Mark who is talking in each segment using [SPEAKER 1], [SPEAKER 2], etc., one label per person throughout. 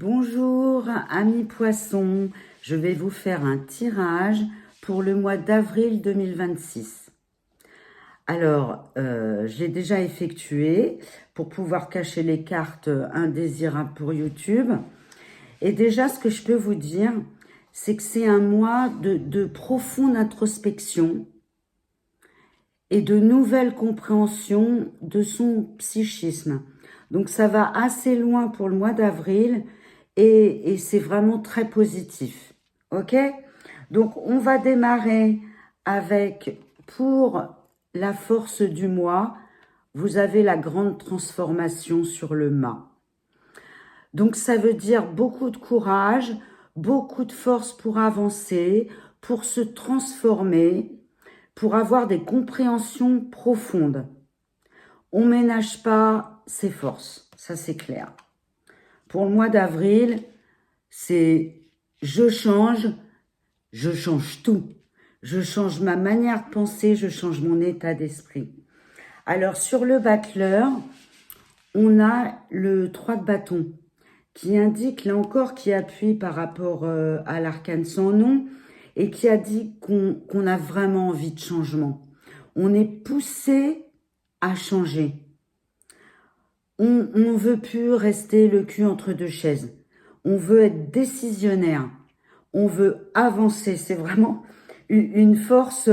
[SPEAKER 1] Bonjour amis poissons, je vais vous faire un tirage pour le mois d'avril 2026. Alors, je l'ai déjà effectué pour pouvoir cacher les cartes indésirables pour YouTube. Et déjà, ce que je peux vous dire, c'est que c'est un mois de profonde introspection et de nouvelle compréhension de son psychisme. Donc, ça va assez loin pour le mois d'avril et c'est vraiment très positif. OK? Donc, on va démarrer avec, pour la force du mois, vous avez la grande transformation sur le mât. Donc, ça veut dire beaucoup de courage, beaucoup de force pour avancer, pour se transformer, pour avoir des compréhensions profondes. On ménage pas ses forces, ça c'est clair. Pour le mois d'avril, c'est je change tout. Je change ma manière de penser, je change mon état d'esprit. Alors sur le battleur, on a le 3 de bâton qui indique, là encore, qui appuie par rapport à l'arcane sans nom et qui a dit qu'on a vraiment envie de changement. On est poussé à changer. On ne veut plus rester le cul entre deux chaises. On veut être décisionnaire. On veut avancer. C'est vraiment une force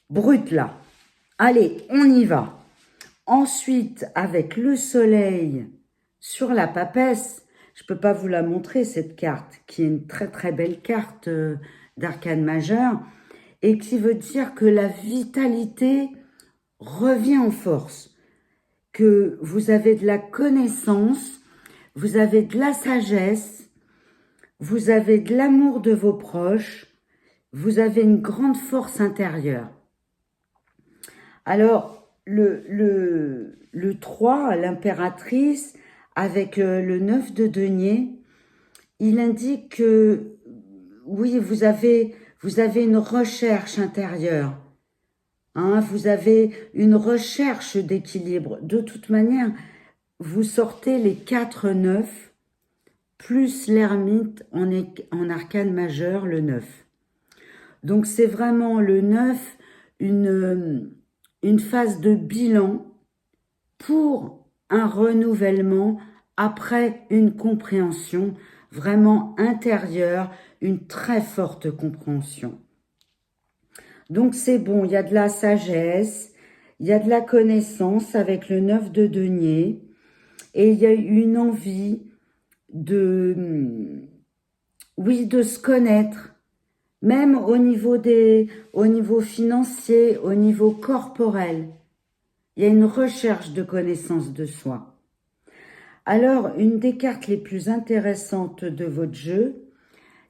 [SPEAKER 1] brute là. Allez, on y va. Ensuite, avec le soleil sur la papesse, je ne peux pas vous la montrer cette carte, qui est une très très belle carte d'arcane majeur, et qui veut dire que la vitalité revient en force, que vous avez de la connaissance, vous avez de la sagesse, vous avez de l'amour de vos proches, vous avez une grande force intérieure. Alors, le 3, l'impératrice, avec le 9 de denier, il indique que, oui, vous avez une recherche intérieure. Hein, vous avez une recherche d'équilibre. De toute manière, vous sortez les 4 9, plus l'ermite en arcane majeur, le 9. Donc, c'est vraiment le 9, une phase de bilan pour un renouvellement après une compréhension vraiment intérieure, une très forte compréhension. Donc c'est bon, il y a de la sagesse, il y a de la connaissance avec le 9 de denier et il y a une envie de, oui, de se connaître, même au niveau financier, au niveau corporel. Il y a une recherche de connaissance de soi. Alors, une des cartes les plus intéressantes de votre jeu,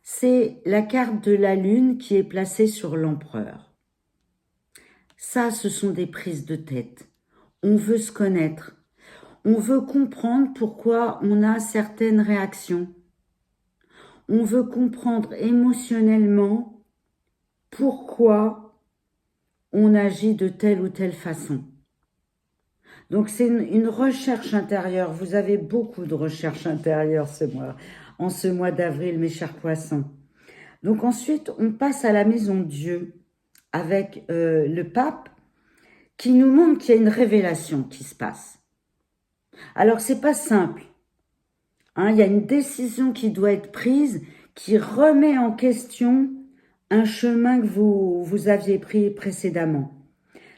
[SPEAKER 1] c'est la carte de la lune qui est placée sur l'empereur. Ça, ce sont des prises de tête. On veut se connaître. On veut comprendre pourquoi on a certaines réactions. On veut comprendre émotionnellement pourquoi on agit de telle ou telle façon. Donc, c'est une recherche intérieure. Vous avez beaucoup de recherche intérieure en ce mois d'avril, mes chers poissons. Donc, ensuite, on passe à la maison Dieu avec le pape qui nous montre qu'il y a une révélation qui se passe. Alors, c'est pas simple. Hein, il y a une décision qui doit être prise qui remet en question un chemin que vous aviez pris précédemment.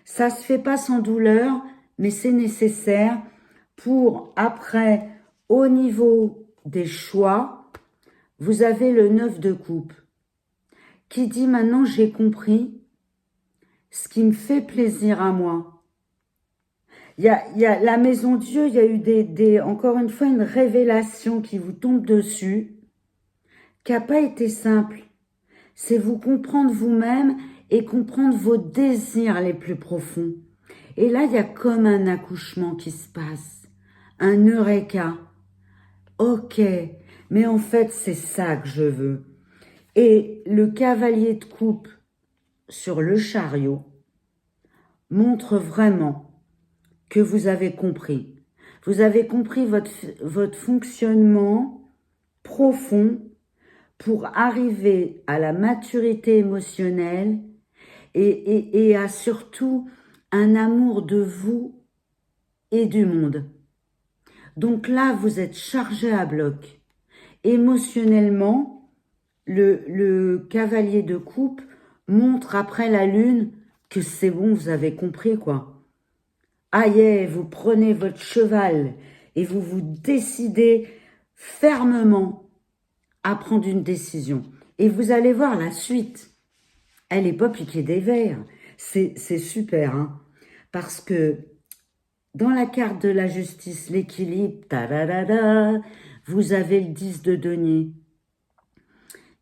[SPEAKER 1] Ça se fait pas sans douleur, mais c'est nécessaire pour, après, au niveau des choix, vous avez le 9 de coupe qui dit maintenant j'ai compris ce qui me fait plaisir à moi. Il y a la maison Dieu, il y a eu encore une fois une révélation qui vous tombe dessus, qui n'a pas été simple. C'est vous comprendre vous-même et comprendre vos désirs les plus profonds. Et là, il y a comme un accouchement qui se passe, un eureka. Ok, mais en fait, c'est ça que je veux. Et le cavalier de coupe sur le chariot montre vraiment que vous avez compris. Vous avez compris votre fonctionnement profond pour arriver à la maturité émotionnelle et à surtout un amour de vous et du monde. Donc là, vous êtes chargé à bloc. Émotionnellement, le cavalier de coupe montre après la lune que c'est bon, vous avez compris quoi. Ah yeah, vous prenez votre cheval et vous vous décidez fermement à prendre une décision. Et vous allez voir la suite. Elle n'est pas piquée des vers. C'est super, hein. Parce que dans la carte de la justice, l'équilibre, vous avez le 10 de denier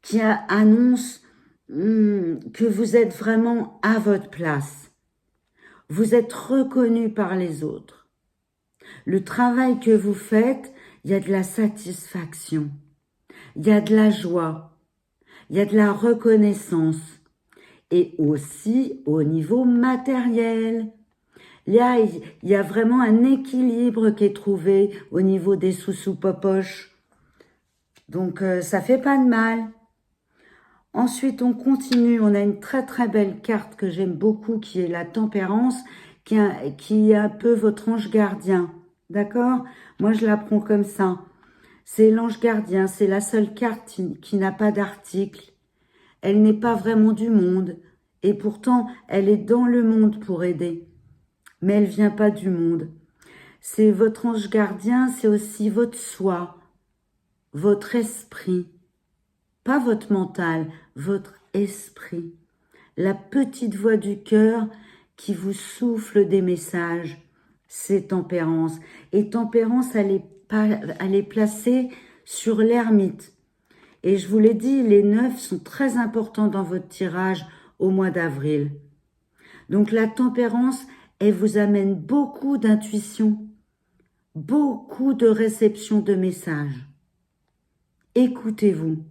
[SPEAKER 1] qui annonce que vous êtes vraiment à votre place. Vous êtes reconnu par les autres. Le travail que vous faites, il y a de la satisfaction, il y a de la joie, il y a de la reconnaissance et aussi au niveau matériel. Il y a vraiment un équilibre qui est trouvé au niveau des sous popoches. Donc, ça fait pas de mal. Ensuite, on continue. On a une très très belle carte que j'aime beaucoup qui est la tempérance, qui est un peu votre ange gardien. D'accord? Moi, je la prends comme ça. C'est l'ange gardien. C'est la seule carte qui n'a pas d'article. Elle n'est pas vraiment du monde. Et pourtant, elle est dans le monde pour aider. Mais elle vient pas du monde. C'est votre ange gardien, c'est aussi votre soi, votre esprit. Pas votre mental, votre esprit. La petite voix du cœur qui vous souffle des messages. C'est tempérance. Et tempérance, elle est placée sur l'ermite. Et je vous l'ai dit, les 9 sont très importants dans votre tirage au mois d'avril. Donc la tempérance, elle vous amène beaucoup d'intuition, beaucoup de réception de messages. Écoutez-vous,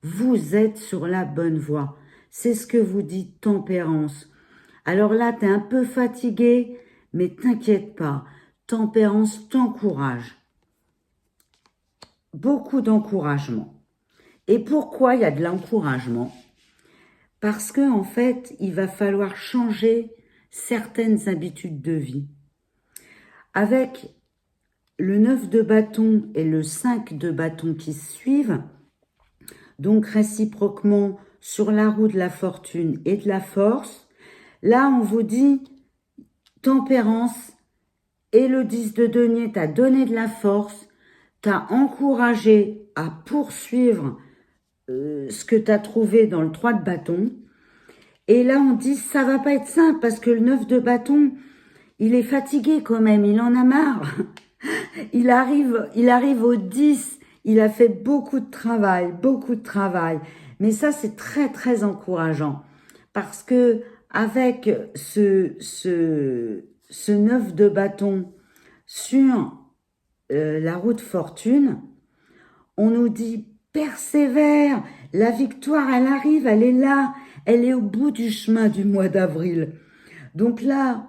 [SPEAKER 1] vous êtes sur la bonne voie. C'est ce que vous dit tempérance. Alors là, tu es un peu fatigué, mais t'inquiète pas, tempérance t'encourage. Beaucoup d'encouragement. Et pourquoi il y a de l'encouragement? Parce que en fait, il va falloir changer certaines habitudes de vie. Avec le 9 de bâton et le 5 de bâton qui suivent, donc réciproquement sur la roue de la fortune et de la force, là on vous dit tempérance et le 10 de denier t'a donné de la force, t'a encouragé à poursuivre ce que tu as trouvé dans le 3 de bâton. Et là, on dit, ça va pas être simple parce que le 9 de bâton, il est fatigué quand même, il en a marre. Il arrive au 10, il a fait beaucoup de travail, beaucoup de travail. Mais ça, c'est très, très encourageant parce que avec ce 9 de bâton sur la roue de fortune, on nous dit persévère, la victoire, elle arrive, elle est là, elle est au bout du chemin du mois d'avril. Donc là,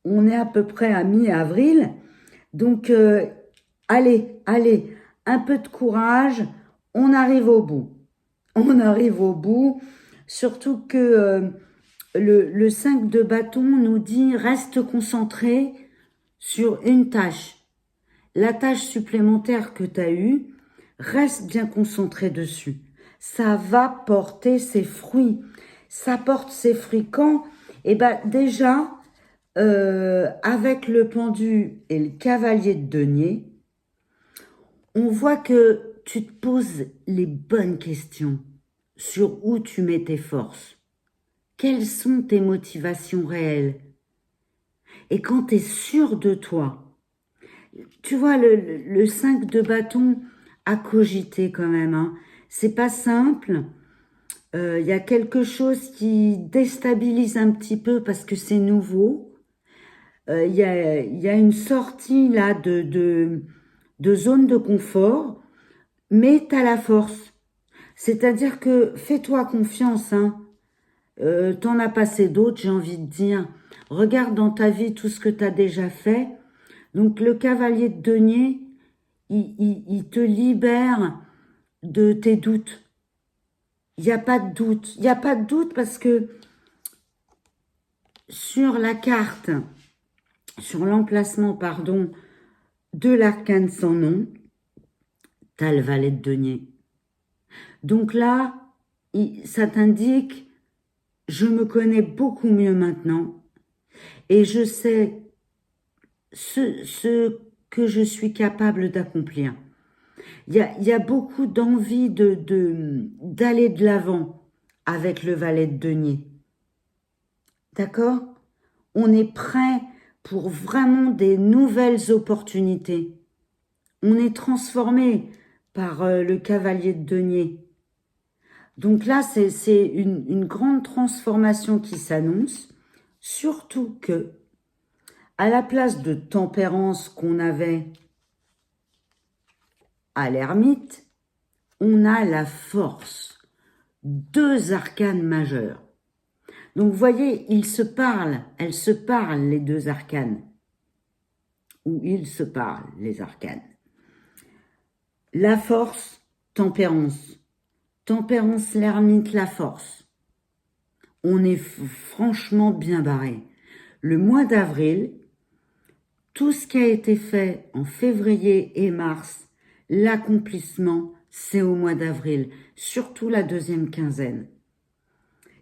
[SPEAKER 1] on est à peu près à mi-avril. Donc, allez, un peu de courage, on arrive au bout. On arrive au bout, surtout que le 5 de bâton nous dit reste concentré sur une tâche. La tâche supplémentaire que tu as eue, reste bien concentré dessus. Ça va porter ses fruits. Ça porte ses fruits quand? Eh bien, déjà, avec le pendu et le cavalier de denier, on voit que tu te poses les bonnes questions sur où tu mets tes forces. Quelles sont tes motivations réelles? Et quand tu es sûr de toi, tu vois, le 5 de bâton a cogité quand même. Hein. C'est pas simple. Y a quelque chose qui déstabilise un petit peu parce que c'est nouveau. Y a une sortie là de zone de confort, mais tu as la force. C'est-à-dire que fais-toi confiance. Hein. T'en as passé d'autres, j'ai envie de dire. Regarde dans ta vie tout ce que tu as déjà fait. Donc le cavalier de denier, il te libère de tes doutes. Il n'y a pas de doute. Il n'y a pas de doute parce que sur la carte, sur l'emplacement, pardon, de l'arcane sans nom, tu as le valet de denier. Donc là, ça t'indique, je me connais beaucoup mieux maintenant et je sais ce que je suis capable d'accomplir. Il y a beaucoup d'envie d'aller de l'avant avec le valet de denier. D'accord? On est prêt pour vraiment des nouvelles opportunités. On est transformé par le cavalier de denier. Donc là, c'est une grande transformation qui s'annonce, surtout que, à la place de tempérance qu'on avait à l'ermite, on a la force, 2 arcanes majeures. Donc, vous voyez, elles se parlent, les 2 arcanes. Ou ils se parlent, les arcanes. La force, tempérance. Tempérance, l'ermite, la force. On est franchement bien barré. Le mois d'avril, tout ce qui a été fait en février et mars, l'accomplissement, c'est au mois d'avril, surtout la 2e quinzaine.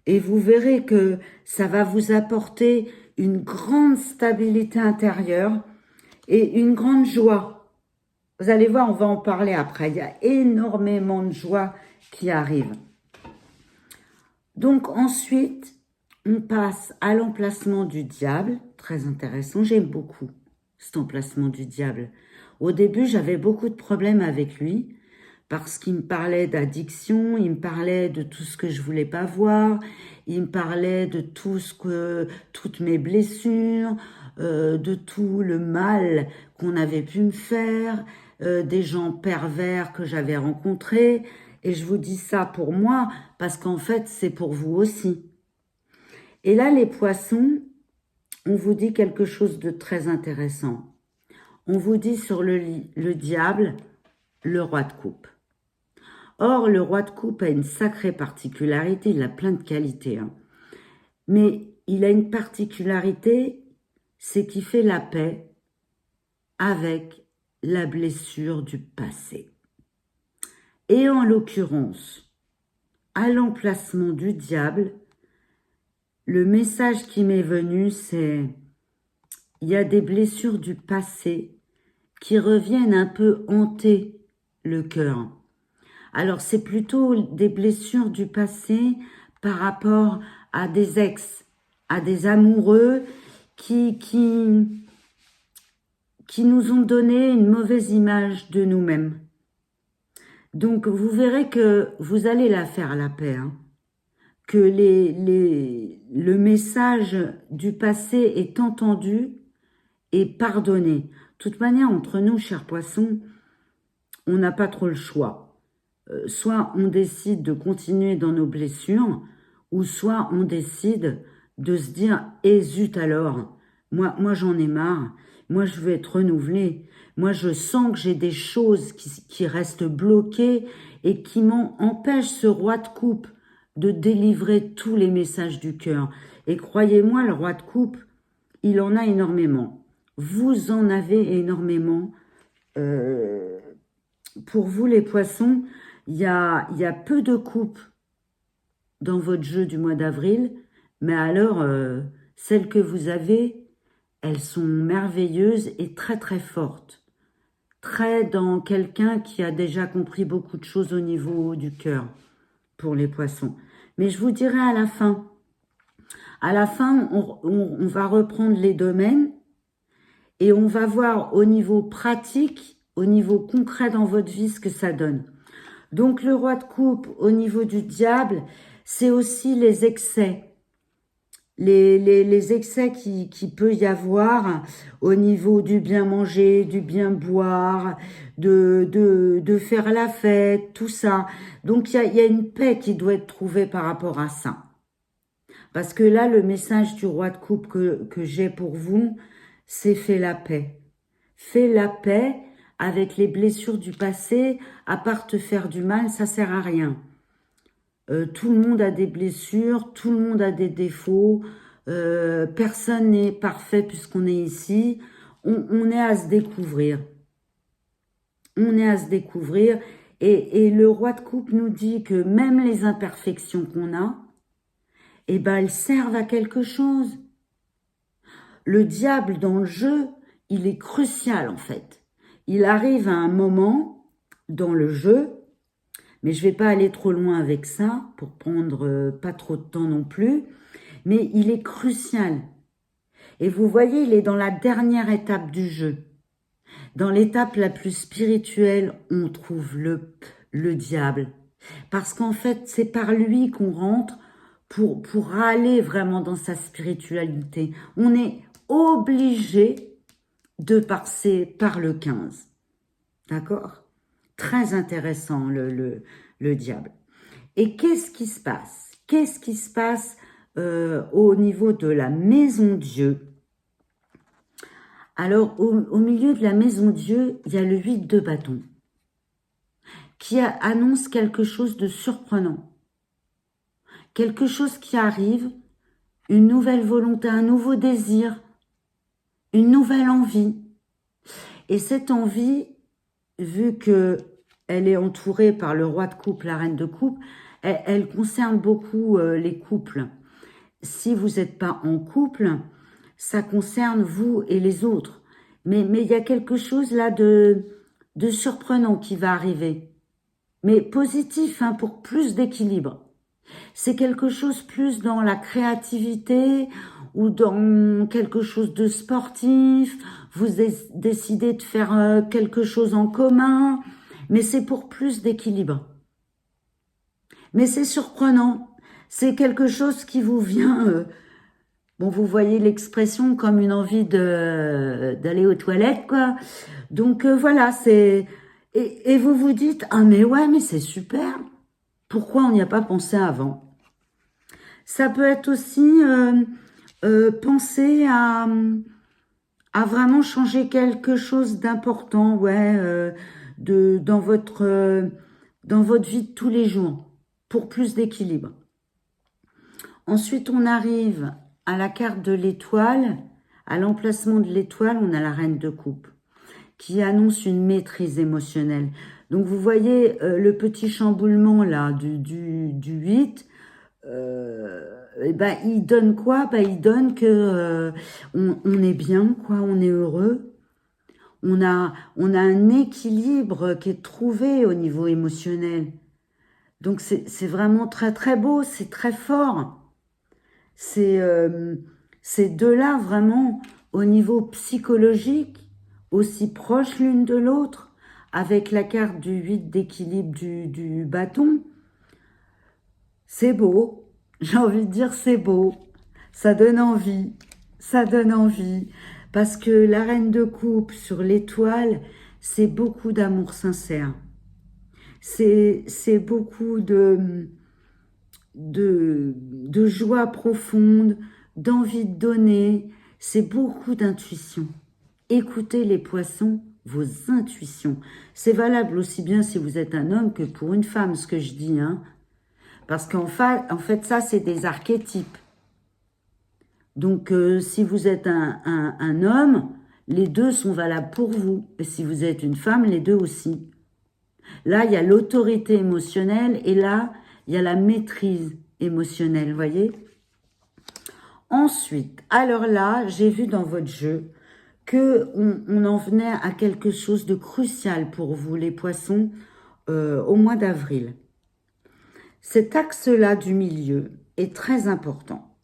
[SPEAKER 1] Et vous verrez que ça va vous apporter une grande stabilité intérieure et une grande joie. Vous allez voir, on va en parler après. Il y a énormément de joie qui arrive. Donc ensuite, on passe à l'emplacement du diable. Très intéressant, j'aime beaucoup cet emplacement du diable. Au début, j'avais beaucoup de problèmes avec lui parce qu'il me parlait d'addiction, il me parlait de tout ce que je voulais pas voir, il me parlait de toutes mes blessures, de tout le mal qu'on avait pu me faire, des gens pervers que j'avais rencontrés. Et je vous dis ça pour moi parce qu'en fait, c'est pour vous aussi. Et là, les poissons, on vous dit quelque chose de très intéressant. On vous dit sur le diable, le roi de coupe. Or, le roi de coupe a une sacrée particularité, il a plein de qualités. Hein. Mais il a une particularité, c'est qu'il fait la paix avec la blessure du passé. Et en l'occurrence, à l'emplacement du diable, le message qui m'est venu, c'est il y a des blessures du passé qui reviennent un peu hanter le cœur. Alors, c'est plutôt des blessures du passé par rapport à des ex, à des amoureux qui nous ont donné une mauvaise image de nous-mêmes. Donc, vous verrez que vous allez la faire la paix, hein. Que le message du passé est entendu et pardonné. De toute manière, entre nous, chers poissons, on n'a pas trop le choix. Soit on décide de continuer dans nos blessures, ou soit on décide de se dire « Eh zut alors, moi j'en ai marre, moi je veux être renouvelée, moi je sens que j'ai des choses qui restent bloquées et qui m'empêchent ce roi de coupe de délivrer tous les messages du cœur. » Et croyez-moi, le roi de coupe, il en a énormément. Vous en avez énormément. Pour vous, les poissons, il y a peu de coupes dans votre jeu du mois d'avril, mais alors, celles que vous avez, elles sont merveilleuses et très très fortes. Très dans quelqu'un qui a déjà compris beaucoup de choses au niveau du cœur pour les poissons. Mais je vous dirai à la fin. À la fin, on va reprendre les domaines et on va voir au niveau pratique, au niveau concret dans votre vie, ce que ça donne. Donc, le roi de coupe, au niveau du diable, c'est aussi les excès. Les excès qui peut y avoir au niveau du bien manger, du bien boire, de faire la fête, tout ça. Donc, il y a une paix qui doit être trouvée par rapport à ça. Parce que là, le message du roi de coupe que j'ai pour vous, c'est fais la paix. Fais la paix avec les blessures du passé, à part te faire du mal, ça sert à rien. Tout le monde a des blessures, tout le monde a des défauts, personne n'est parfait puisqu'on est ici. On est à se découvrir. On est à se découvrir. Et le roi de coupe nous dit que même les imperfections qu'on a, eh ben, elles servent à quelque chose. Le diable dans le jeu, il est crucial en fait. Il arrive à un moment dans le jeu, mais je vais pas aller trop loin avec ça pour prendre pas trop de temps non plus, mais il est crucial. Et vous voyez, il est dans la dernière étape du jeu. Dans l'étape la plus spirituelle, on trouve le diable. Parce qu'en fait, c'est par lui qu'on rentre pour aller vraiment dans sa spiritualité. On est obligé de passer par le 15. D'accord? Très intéressant, le diable. Et qu'est-ce qui se passe? Qu'est-ce qui se passe au niveau de la maison Dieu? Alors, au milieu de la maison Dieu, il y a le 8 de bâton qui annonce quelque chose de surprenant. Quelque chose qui arrive, une nouvelle volonté, un nouveau désir, une nouvelle envie. Et cette envie, vu que elle est entourée par le roi de coupe, la reine de coupe, elle concerne beaucoup les couples. Si vous n'êtes pas en couple, ça concerne vous et les autres. Mais il y a quelque chose là de surprenant qui va arriver. Mais positif, hein, pour plus d'équilibre. C'est quelque chose plus dans la créativité ou dans quelque chose de sportif. Vous décidez de faire quelque chose en commun, mais c'est pour plus d'équilibre. Mais c'est surprenant. C'est quelque chose qui vous vient... bon, vous voyez l'expression comme une envie d'aller aux toilettes, quoi. Donc voilà, c'est... Et vous vous dites, ah mais ouais, mais c'est super. Pourquoi on n'y a pas pensé avant? Ça peut être aussi penser à vraiment changer quelque chose d'important, ouais, dans votre vie de tous les jours, pour plus d'équilibre. Ensuite, on arrive à la carte de l'étoile. À l'emplacement de l'étoile, on a la reine de coupe qui annonce une maîtrise émotionnelle. Donc, vous voyez le petit chamboulement là du 8. Et ben, il donne quoi? Ben, il donne que on est bien, quoi, on est heureux. On a un équilibre qui est trouvé au niveau émotionnel. Donc, c'est vraiment très, très beau, c'est très fort. C'est ces deux-là, vraiment, au niveau psychologique, aussi proches l'une de l'autre, avec la carte du 8 d'équilibre du bâton. C'est beau, j'ai envie de dire c'est beau, ça donne envie, parce que la reine de coupe sur l'étoile, c'est beaucoup d'amour sincère, c'est beaucoup de joie profonde, d'envie de donner, c'est beaucoup d'intuition. Écoutez les poissons, vos intuitions. C'est valable aussi bien si vous êtes un homme que pour une femme, ce que je dis, hein. Parce en fait, ça, c'est des archétypes. Donc, si vous êtes un homme, les deux sont valables pour vous. Et si vous êtes une femme, les deux aussi. Là, il y a l'autorité émotionnelle et là, il y a la maîtrise émotionnelle, voyez? Ensuite, alors là, j'ai vu dans votre jeu que on en venait à quelque chose de crucial pour vous, les poissons, au mois d'avril. Cet axe-là du milieu est très important.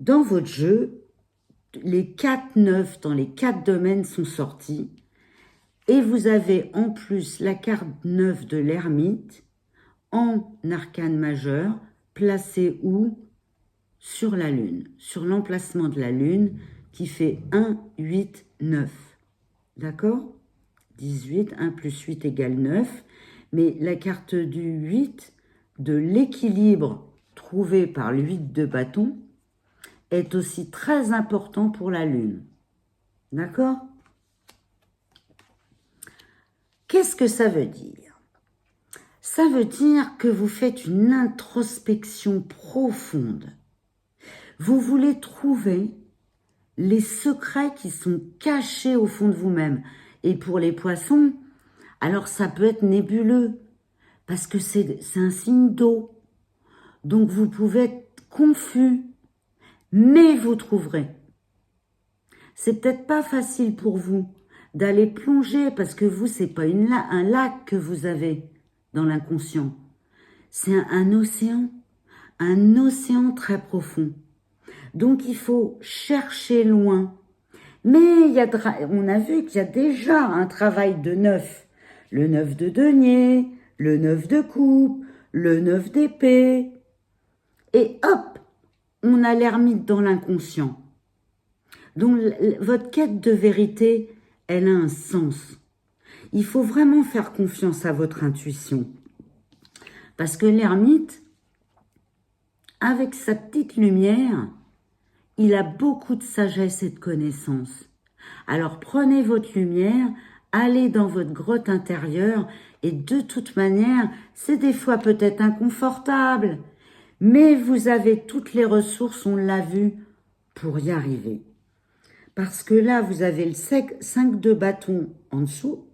[SPEAKER 1] Dans votre jeu, les 4 9 dans les 4 domaines sont sortis et vous avez en plus la carte 9 de l'ermite en arcane majeur, placée où? Sur la lune, sur l'emplacement de la lune qui fait 1, 8, 9. D'accord? 18, 1 plus 8 égale 9. Mais la carte du 8, de l'équilibre trouvé par le 8 de bâton, est aussi très important pour la lune. D'accord? Qu'est-ce que ça veut dire? Ça veut dire que vous faites une introspection profonde. Vous voulez trouver les secrets qui sont cachés au fond de vous-même. Et pour les poissons, alors ça peut être nébuleux, parce que c'est un signe d'eau. Donc vous pouvez être confus, mais vous trouverez. C'est peut-être pas facile pour vous d'aller plonger, parce que vous, c'est pas un lac que vous avez dans l'inconscient. C'est un océan très profond. Donc il faut chercher loin. Mais on a vu qu'il y a déjà un travail de neuf. Le neuf de denier, le neuf de coupe, le neuf d'épée. Et hop, on a l'ermite dans l'inconscient. Donc votre quête de vérité, elle a un sens. Il faut vraiment faire confiance à votre intuition. Parce que l'ermite, avec sa petite lumière, il a beaucoup de sagesse et de connaissances. Alors prenez votre lumière, allez dans votre grotte intérieure et de toute manière, c'est des fois peut-être inconfortable, mais vous avez toutes les ressources, on l'a vu, pour y arriver. Parce que là, vous avez le 5 de bâton en dessous,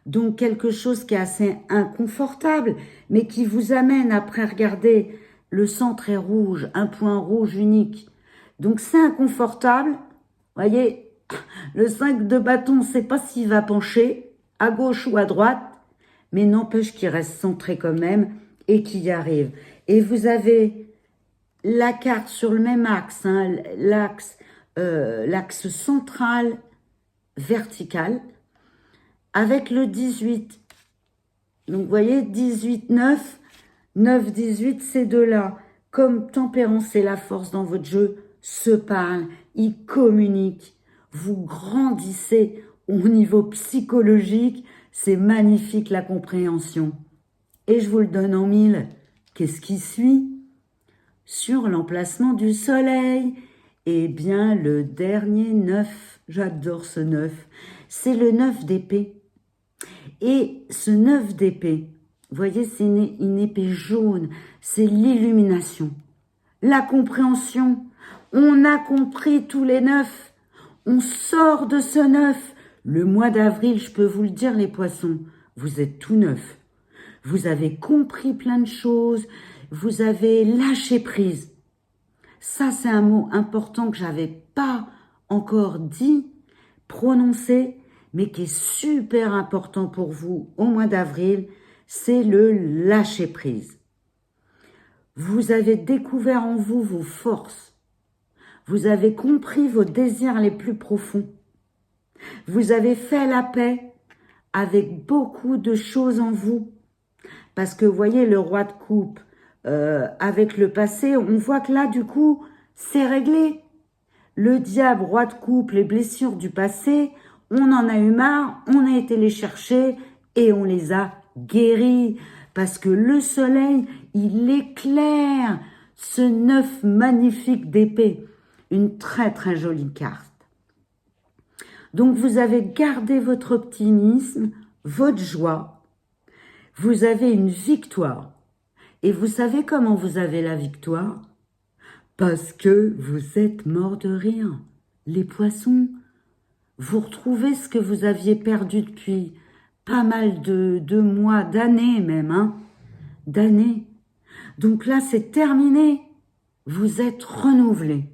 [SPEAKER 1] donc quelque chose qui est assez inconfortable, mais qui vous amène après, regardez, le centre est rouge, un point rouge unique. Donc c'est inconfortable, voyez, le 5 de bâton, on ne sait pas s'il va pencher, à gauche ou à droite, mais n'empêche qu'il reste centré quand même et qu'il y arrive. Et vous avez la carte sur le même axe, hein, l'axe central vertical, avec le 18. Donc, vous voyez, 18, 9, 9, 18, ces deux-là, comme tempérance et la force dans votre jeu, se parlent, ils communiquent, vous grandissez au niveau psychologique, c'est magnifique la compréhension. Et je vous le donne en mille. Qu'est-ce qui suit? Sur l'emplacement du soleil, eh bien le dernier 9, j'adore ce 9, c'est le 9 d'épée. Et ce 9 d'épée, vous voyez, c'est une épée jaune, c'est l'illumination, la compréhension. On a compris tous les 9, on sort de ce 9. Le mois d'avril, je peux vous le dire les poissons, vous êtes tout neuf. Vous avez compris plein de choses, vous avez lâché prise. Ça, c'est un mot important que j'avais pas encore dit, prononcé, mais qui est super important pour vous au mois d'avril, c'est le lâcher prise. Vous avez découvert en vous vos forces. Vous avez compris vos désirs les plus profonds. Vous avez fait la paix avec beaucoup de choses en vous. Parce que vous voyez, le roi de coupe, avec le passé, on voit que là, du coup, c'est réglé. Le diable, roi de coupe, les blessures du passé, on en a eu marre, on a été les chercher et on les a guéris. Parce que le soleil, il éclaire ce 9 magnifique d'épée. Une très très jolie carte. Donc vous avez gardé votre optimisme, votre joie. Vous avez une victoire. Et vous savez comment vous avez la victoire? Parce que vous êtes mort de rire. Les poissons, vous retrouvez ce que vous aviez perdu depuis pas mal de mois, d'années même, hein, d'années. Donc là, c'est terminé. Vous êtes renouvelé.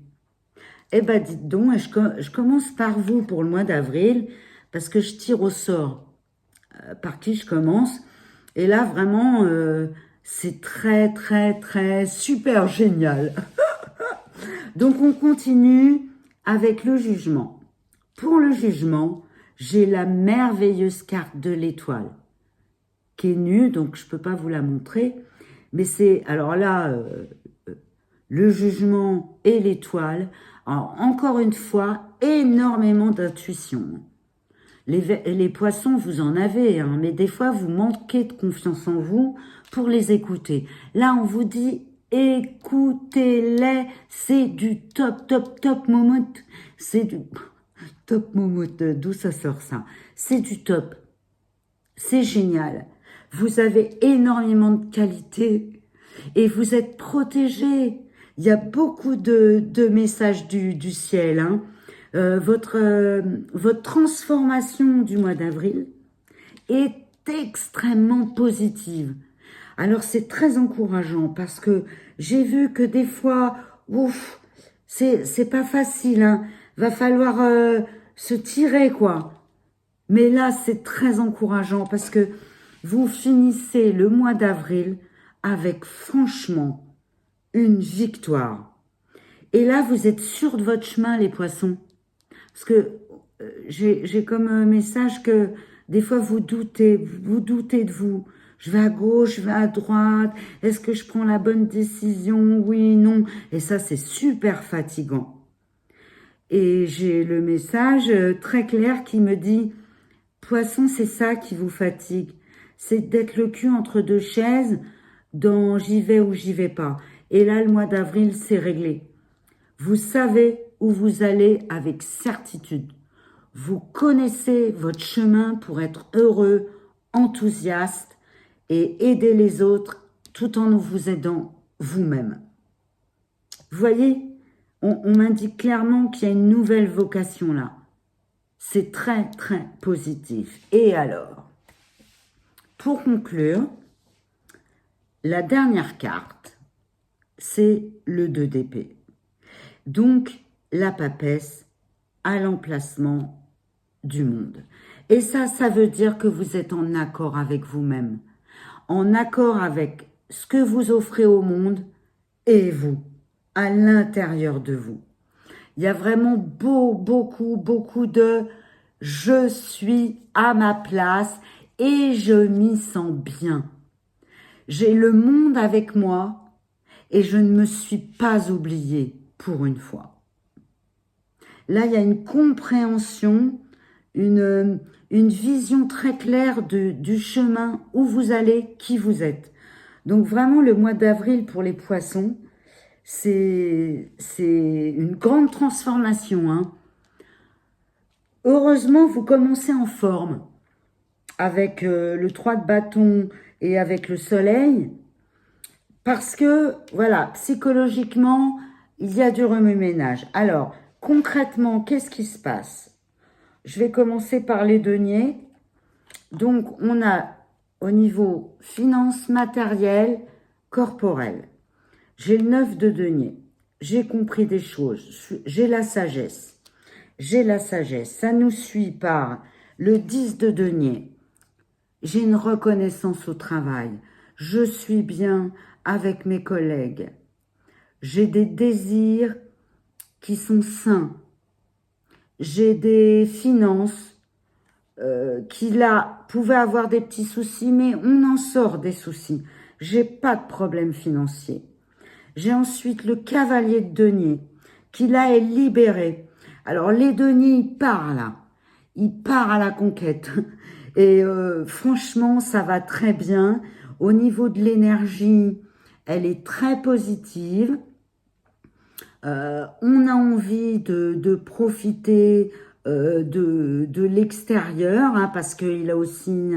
[SPEAKER 1] Eh ben, dites donc, je commence par vous pour le mois d'avril, parce que je tire au sort par qui je commence. Et là, vraiment, c'est très, très, très super génial. Donc, on continue avec le jugement. Pour le jugement, j'ai la merveilleuse carte de l'étoile, qui est nue, donc je ne peux pas vous la montrer. Mais c'est, alors là, le jugement et l'étoile, encore une fois, énormément d'intuition. Les poissons, vous en avez, hein, mais des fois, vous manquez de confiance en vous pour les écouter. Là, on vous dit, écoutez-les, c'est du top, top, top moment. C'est du top moment, d'où ça sort ça? C'est du top. C'est génial. Vous avez énormément de qualités et vous êtes protégé. Il y a beaucoup de messages du ciel, hein. Votre transformation du mois d'avril est extrêmement positive. Alors c'est très encourageant parce que j'ai vu que des fois, ouf, c'est pas facile, hein. Va falloir se tirer, quoi. Mais là, c'est très encourageant parce que vous finissez le mois d'avril avec franchement une victoire. Et là, vous êtes sûr de votre chemin, les poissons. Parce que j'ai comme un message que des fois vous doutez de vous. Je vais à gauche, je vais à droite. Est-ce que je prends la bonne décision? Oui, non. Et ça, c'est super fatigant. Et j'ai le message très clair qui me dit, Poisson, c'est ça qui vous fatigue. C'est d'être le cul entre deux chaises dans j'y vais ou j'y vais pas. Et là, le mois d'avril, c'est réglé. Vous savez où vous allez avec certitude. Vous connaissez votre chemin pour être heureux, enthousiaste et aider les autres tout en vous aidant vous-même. Vous voyez, on m'indique clairement qu'il y a une nouvelle vocation là. C'est très, très positif. Et alors, pour conclure, la dernière carte, c'est le 2 d'épée. Donc, la papesse à l'emplacement du monde. Et ça veut dire que vous êtes en accord avec vous-même, en accord avec ce que vous offrez au monde et vous, à l'intérieur de vous. Il y a vraiment beaucoup de « je suis à ma place et je m'y sens bien ». J'ai le monde avec moi et je ne me suis pas oubliée pour une fois. Là, il y a une compréhension, une vision très claire du chemin où vous allez, qui vous êtes. Donc vraiment, le mois d'avril pour les poissons, c'est une grande transformation, hein. Heureusement, vous commencez en forme avec le 3 de bâton et avec le soleil, parce que, voilà, psychologiquement, il y a du remue-ménage. Alors, concrètement, qu'est-ce qui se passe? Je vais commencer par les deniers. Donc, on a au niveau finance matérielle, corporelle. J'ai le 9 de denier. J'ai compris des choses. J'ai la sagesse. J'ai la sagesse. Ça nous suit par le 10 de denier. J'ai une reconnaissance au travail. Je suis bien avec mes collègues. J'ai des désirs qui sont sains. J'ai des finances qui là pouvaient avoir des petits soucis, mais on en sort des soucis. J'ai pas de problème financier. J'ai ensuite le cavalier de denier qui là est libéré. Alors les deniers, il part là. Il part à la conquête. Et franchement, ça va très bien. Au niveau de l'énergie, elle est très positive. On a envie de profiter de l'extérieur, hein, parce qu'il a aussi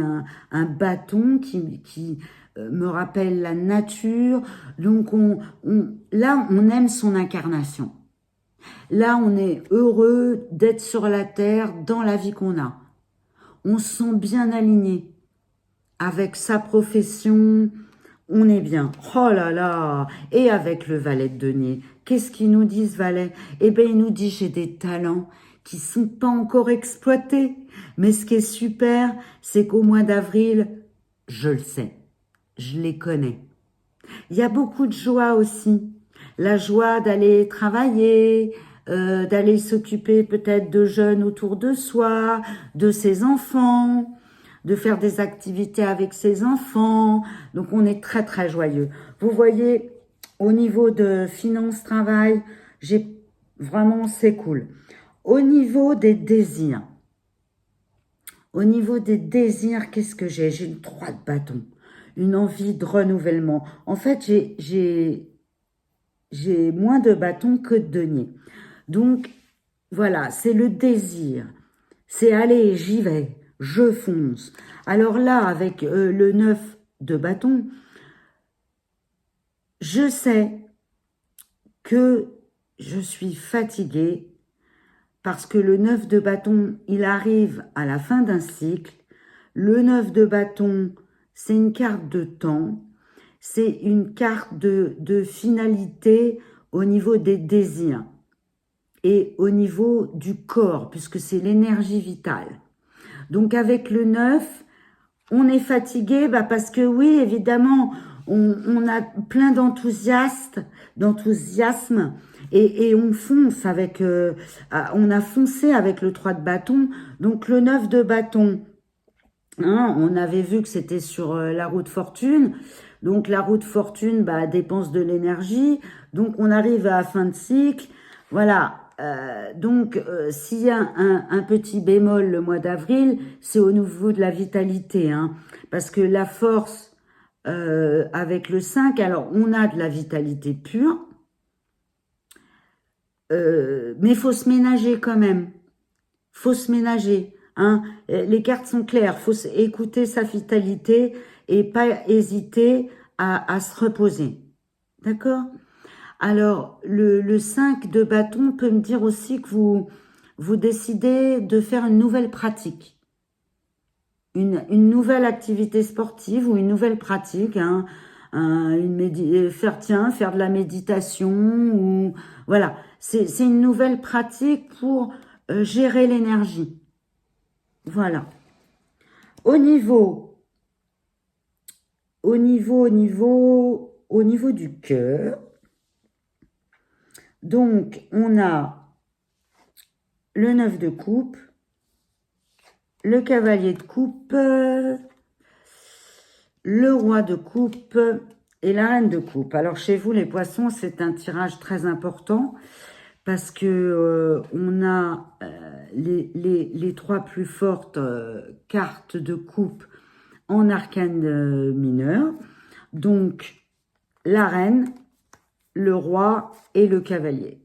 [SPEAKER 1] un bâton qui me rappelle la nature. Donc là, on aime son incarnation. Là, on est heureux d'être sur la terre dans la vie qu'on a. On se sent bien aligné avec sa profession, on est bien. Oh là là. Et avec le valet de denier, qu'est-ce qu'ils nous disent, valet? Eh bien, il nous dit, j'ai des talents qui sont pas encore exploités. Mais ce qui est super, c'est qu'au mois d'avril, je le sais, je les connais. Il y a beaucoup de joie aussi. La joie d'aller travailler, d'aller s'occuper peut-être de jeunes autour de soi, de ses enfants, de faire des activités avec ses enfants. Donc, on est très, très joyeux. Vous voyez, au niveau de finances, travail, j'ai vraiment, c'est cool. Au niveau des désirs, qu'est-ce que j'ai? J'ai une 3 de bâton, une envie de renouvellement. En fait, j'ai moins de bâtons que de deniers. Donc, voilà, c'est le désir. C'est allez, j'y vais. je fonce. Alors là, avec le 9 de bâton, je sais que je suis fatiguée parce que le 9 de bâton, il arrive à la fin d'un cycle. Le 9 de bâton, c'est une carte de temps, c'est une carte de finalité au niveau des désirs et au niveau du corps, puisque c'est l'énergie vitale. Donc avec le 9, on est fatigué parce que oui, évidemment, on a plein d'enthousiasme et on fonce avec, on a foncé avec le 3 de bâton. Donc le 9 de bâton, hein, on avait vu que c'était sur la roue de fortune. Donc la roue de fortune dépense de l'énergie. Donc on arrive à la fin de cycle. Voilà. Donc s'il y a un petit bémol le mois d'avril, c'est au niveau de la vitalité. Hein, parce que la force avec le 5, alors on a de la vitalité pure. Mais il faut se ménager quand même. Faut se ménager. Hein. Les cartes sont claires. Faut écouter sa vitalité et pas hésiter à se reposer. D'accord? Alors, le 5 de bâton peut me dire aussi que vous décidez de faire une nouvelle pratique. Une nouvelle activité sportive ou une nouvelle pratique. Hein. Faire de la méditation ou voilà. C'est une nouvelle pratique pour gérer l'énergie. Voilà. Au niveau du cœur, donc on a le 9 de coupe, le cavalier de coupe, le roi de coupe et la reine de coupe. Alors chez vous les poissons, c'est un tirage très important parce que on a les trois plus fortes cartes de coupe en arcane mineur. Donc, la reine, le roi et le cavalier.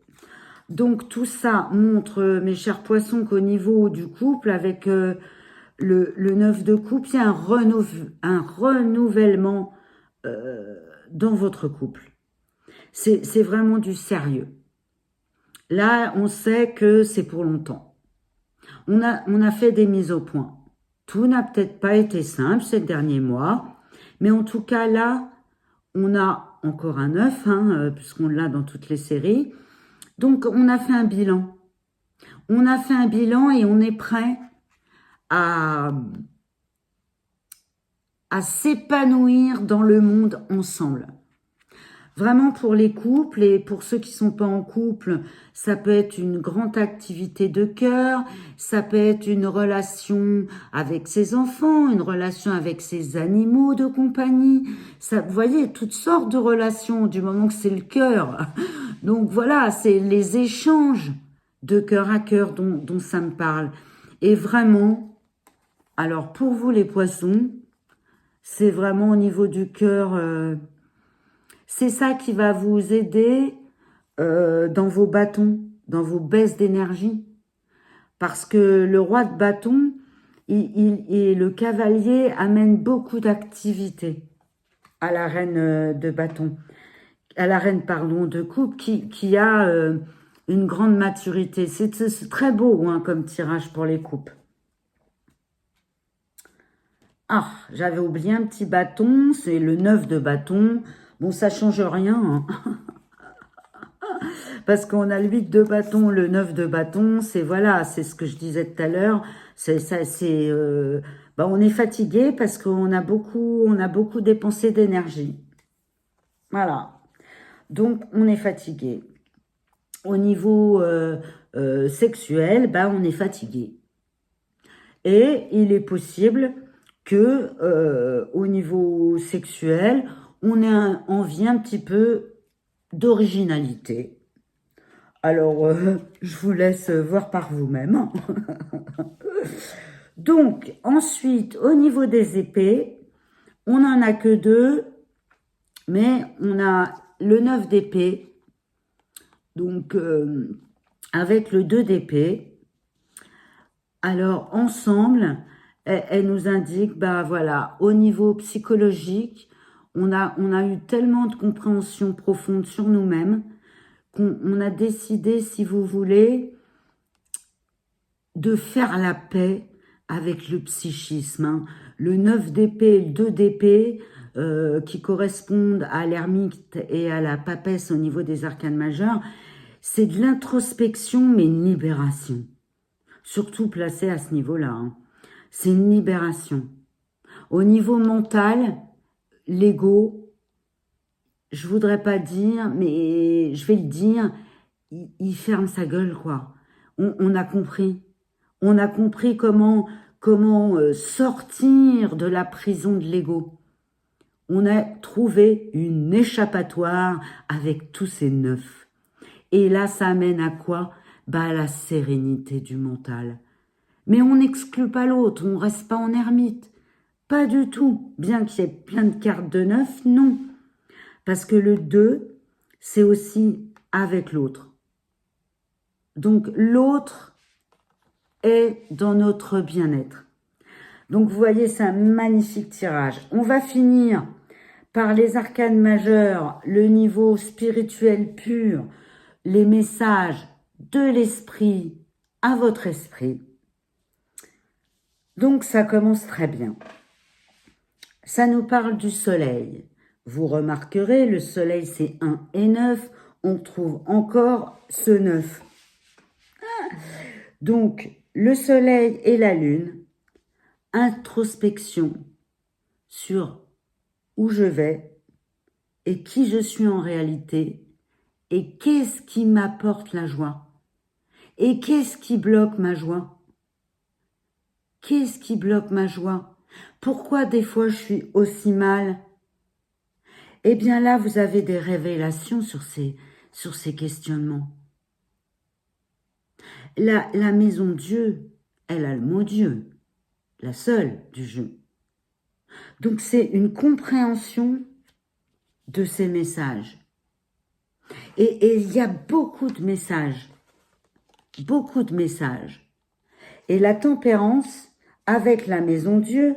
[SPEAKER 1] Donc, tout ça montre, mes chers poissons, qu'au niveau du couple, avec le 9 de coupe, il y a un renouvellement dans votre couple. C'est vraiment du sérieux. Là, on sait que c'est pour longtemps. On a fait des mises au point. Tout n'a peut-être pas été simple ces derniers mois, mais en tout cas, là, on a encore un 9, hein, puisqu'on l'a dans toutes les séries. Donc, on a fait un bilan. On a fait un bilan et on est prêt à s'épanouir dans le monde ensemble. Vraiment pour les couples et pour ceux qui sont pas en couple, ça peut être une grande activité de cœur, ça peut être une relation avec ses enfants, une relation avec ses animaux de compagnie. Ça, vous voyez, toutes sortes de relations du moment que c'est le cœur. Donc voilà, c'est les échanges de cœur à cœur dont ça me parle. Et vraiment, alors pour vous les poissons, c'est vraiment au niveau du cœur... c'est ça qui va vous aider dans vos bâtons, dans vos baisses d'énergie. Parce que le roi de bâton et le cavalier amènent beaucoup d'activité à la reine de bâton, à la reine, pardon, de coupe, qui a une grande maturité. C'est très beau hein, comme tirage pour les coupes. Ah, j'avais oublié un petit bâton, c'est le 9 de bâton. Bon, ça change rien, hein. Parce qu'on a le 8 de bâton, le 9 de bâton, c'est voilà, c'est ce que je disais tout à l'heure. C'est ça, on est fatigué parce qu'on a beaucoup dépensé d'énergie. Voilà. Donc, on est fatigué. Au niveau sexuel, on est fatigué. Et il est possible que au niveau sexuel, on ait envie un petit peu d'originalité. Alors, je vous laisse voir par vous-même. Donc, ensuite, au niveau des épées, on n'en a que 2, mais on a le 9 d'épée, donc avec le 2 d'épée. Alors, ensemble, elle nous indique, bah voilà, au niveau psychologique, on a eu tellement de compréhension profonde sur nous-mêmes qu'on a décidé, si vous voulez, de faire la paix avec le psychisme, hein. Le 9 d'épée et le 2 d'épée, qui correspondent à l'ermite et à la papesse au niveau des arcanes majeures, c'est de l'introspection, mais une libération. Surtout placé à ce niveau-là, hein. C'est une libération. Au niveau mental, l'ego, je voudrais pas dire, mais je vais le dire, il ferme sa gueule, quoi. On a compris. On a compris comment sortir de la prison de l'ego. On a trouvé une échappatoire avec tous ces neufs. Et là, ça amène à quoi? Bah, à la sérénité du mental. Mais on n'exclut pas l'autre, on reste pas en ermite. Pas du tout. Bien qu'il y ait plein de cartes de neuf, non. Parce que le 2, c'est aussi avec l'autre. Donc l'autre est dans notre bien-être. Donc vous voyez, c'est un magnifique tirage. On va finir par les arcanes majeures, le niveau spirituel pur, les messages de l'esprit à votre esprit. Donc ça commence très bien. Ça nous parle du soleil. Vous remarquerez, le soleil c'est 1 et 9. On trouve encore ce 9. Donc, le soleil et la lune, introspection sur où je vais et qui je suis en réalité et qu'est-ce qui m'apporte la joie et qu'est-ce qui bloque ma joie. Qu'est-ce qui bloque ma joie? Pourquoi des fois je suis aussi mal? Eh bien là, vous avez des révélations sur ces questionnements. La maison Dieu, elle a le mot Dieu, la seule du jeu. Donc c'est une compréhension de ces messages. Et il y a beaucoup de messages. Beaucoup de messages. Et la tempérance, avec la maison Dieu,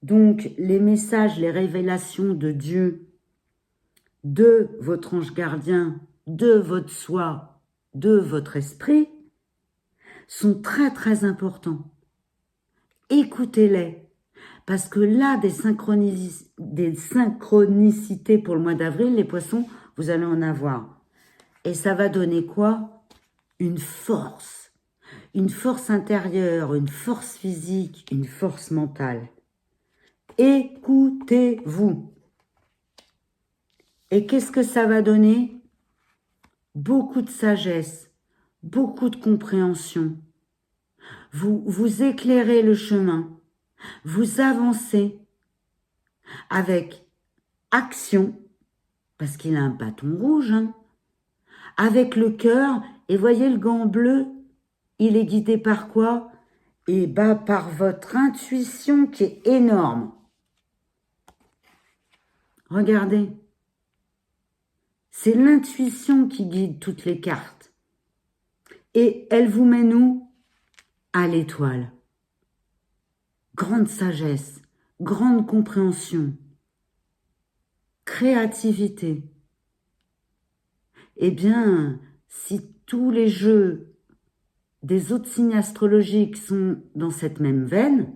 [SPEAKER 1] donc les messages, les révélations de Dieu, de votre ange gardien, de votre soi, de votre esprit, sont très très importants. Écoutez-les, parce que là, des synchronicités pour le mois d'avril, les poissons, vous allez en avoir. Et ça va donner quoi? Une force intérieure, une force physique, une force mentale. Écoutez-vous. Et qu'est-ce que ça va donner? Beaucoup de sagesse, beaucoup de compréhension. Vous éclairez le chemin, vous avancez avec action, parce qu'il a un bâton rouge, hein, avec le cœur, et voyez le gant bleu, il est guidé par quoi? Et bah par votre intuition qui est énorme. Regardez, c'est l'intuition qui guide toutes les cartes. Et elle vous mène où? À l'étoile. Grande sagesse, grande compréhension, créativité. Eh bien, si tous les jeux des autres signes astrologiques sont dans cette même veine,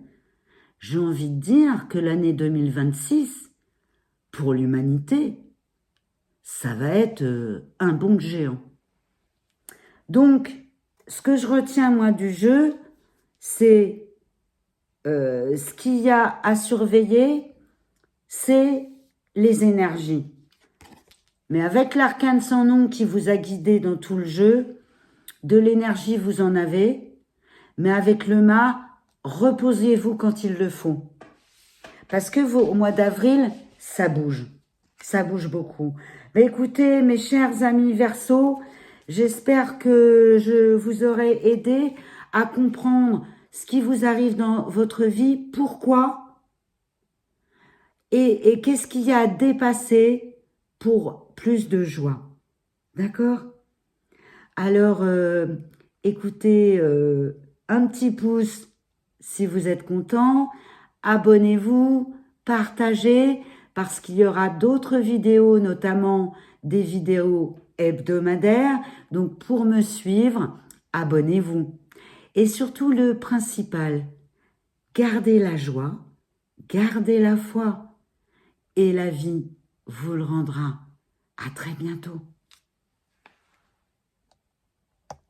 [SPEAKER 1] j'ai envie de dire que l'année 2026, pour l'humanité, ça va être un bond de géant. Donc, ce que je retiens, moi, du jeu, c'est ce qu'il y a à surveiller, c'est les énergies. Mais avec l'arcane sans nom qui vous a guidé dans tout le jeu, de l'énergie vous en avez, mais avec le mât, reposez-vous quand il le faut. Parce que au mois d'avril, ça bouge beaucoup. Mais écoutez, mes chers amis Verseau, j'espère que je vous aurai aidé à comprendre ce qui vous arrive dans votre vie, pourquoi, et qu'est-ce qu'il y a à dépasser pour plus de joie. D'accord? Alors, écoutez, un petit pouce si vous êtes content, abonnez-vous, partagez, parce qu'il y aura d'autres vidéos, notamment des vidéos hebdomadaires. Donc, pour me suivre, abonnez-vous. Et surtout, le principal, gardez la joie, gardez la foi, et la vie vous le rendra. À très bientôt.